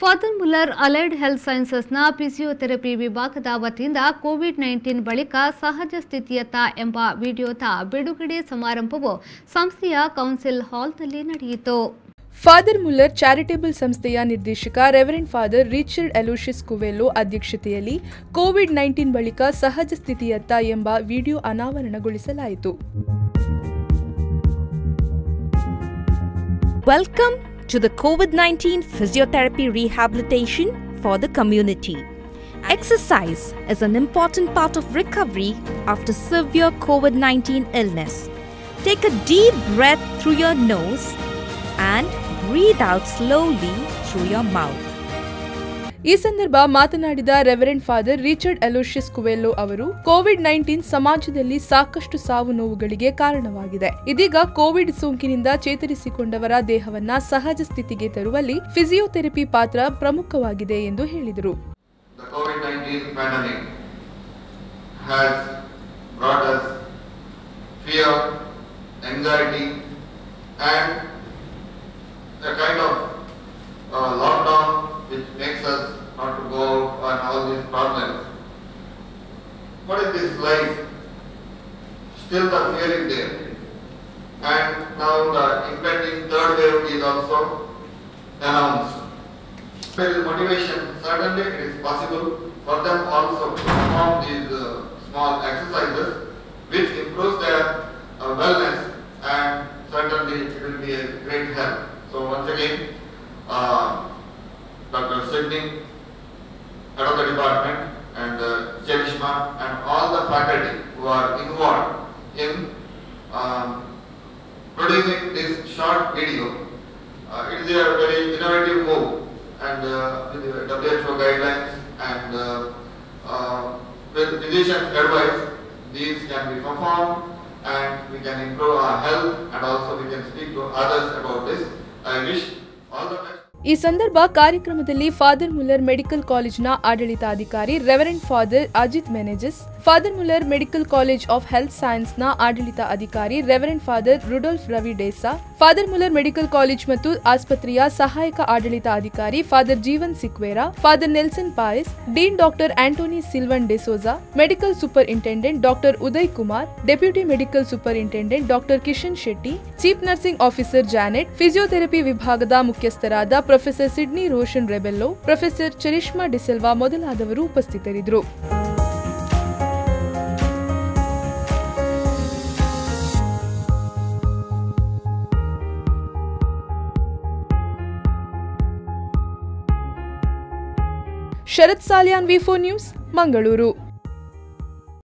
Father Muller allied health ಸೈನ್ಸಸ್ನ physiotherapy ವಿಭಾಗದ ವತಿಯಿಂದ ಕೋವಿಡ್-19 ಬಳಿಕ ಸಹಜ ಸ್ಥಿತಿಯತ್ತ ಎಂಬ ವಿಡಿಯೋದ ಬಿಡುಗಡೆ ಸಮಾರಂಭವು ಸಂಸ್ಥೆಯ ಕೌನ್ಸಿಲ್ ಹಾಲ್ನಲ್ಲಿ ನಡೆಯಿತು. ಫಾದರ್ ಮುಲ್ಲರ್ ಚಾರಿಟೇಬಲ್ ಸಂಸ್ಥೆಯ ನಿರ್ದೇಶಕ ರೆವರೆಂಡ್ ಫಾದರ್ ರಿಚರ್ಡ್ ಅಲೋಶಿಯಸ್ ಕುವೆಲ್ಲೋ ಅಧ್ಯಕ್ಷತೆಯಲ್ಲಿ ಕೋವಿಡ್-19 ಬಳಿಕ ಸಹಜ ಸ್ಥಿತಿಯತ್ತ ಎಂಬ video ಅನಾವರಣಗೊಳಿಸಲಾಯಿತು. Welcome to the COVID-19 physiotherapy rehabilitation for the community. Exercise is an important part of recovery after severe COVID-19 illness. Take a deep breath through your nose and breathe out slowly through your mouth. ಈ ಸಂದರ್ಭ ಮಾತನಾಡಿದ reverend father Richard Aloysius ಕುವೆಲ್ಲೋ ಅವರು COVID-19 ಸಮಾಜದಲ್ಲಿ ಸಾಕಷ್ಟು ಸಾವು ನೋವುಗಳಿಗೆ ಕಾರಣವಾಗಿದೆ. ಇದೀಗ Covid ಸೋಂಕಿನಿಂದ ಚೇತರಿಸಿಕೊಂಡವರ ದೇಹವನ್ನ ಸಹಜ ಸ್ಥಿತಿಗೆ ತರುವಲ್ಲಿ ಫಿಸಿಯೋಥೆರಪಿ ಪಾತ್ರ ಪ್ರಮುಖವಾಗಿದೆ ಎಂದು ಹೇಳಿದರು. The COVID-19 pandemic has brought us fear, anxiety and a kind of lockdown which makes us not to go out and all these problems. What is this life? Still the fear is there. And now the impending third wave is also announced. There is motivation. Certainly it is possible for them also to perform these small exercises which improves their wellness, and certainly it will be a great help. So once again, Dr. Sydney, head of the department, and Cherishma and all the faculty who are involved in producing this short video. It is a very innovative move, and with the WHO guidelines and with physicians' advice, these can be performed and we can improve our health, and also we can speak to others about this. I wish all the best. ಈ ಸಂದರ್ಭ ಕಾರ್ಯಕ್ರಮದಲ್ಲಿ father Muller Medical ಕಾಲೇಜಿನ ಆಡಳಿತಾಧಿಕಾರಿ Reverend Father Ajit Menezes, Father Muller Medical College of Health ಸೈನ್ಸ್ನ ಆಡಳಿತ ಅಧಿಕಾರಿ Reverend Father Rudolph Ravi D'Sa, Father Muller Medical College ಮತ್ತು ಆಸ್ಪತ್ರೆಯ ಸಹಾಯಕ ಆಡಳಿತ ಅಧಿಕಾರಿ Father Jeevan Sequeira, Father Nelson Pais, Dean Doctor Antony Sylvan D'Souza, medical superintendent Doctor Uday Kumar, deputy medical superintendent Doctor Kishan Shetty, chief nursing officer Janet, physiotherapy ವಿಭಾಗದ ಮುಖ್ಯಸ್ಥರಾದ Professor Sydney Roshan Rebello, Professor Cherishma D'Silva ಮೊದಲಾದವರು ಉಪಸ್ಥಿತರಿದ್ದರು. ಶರತ್ ಸಾಲಿಯಾನ್ V4 ನ್ಯೂಸ್, ಮಂಗಳೂರು.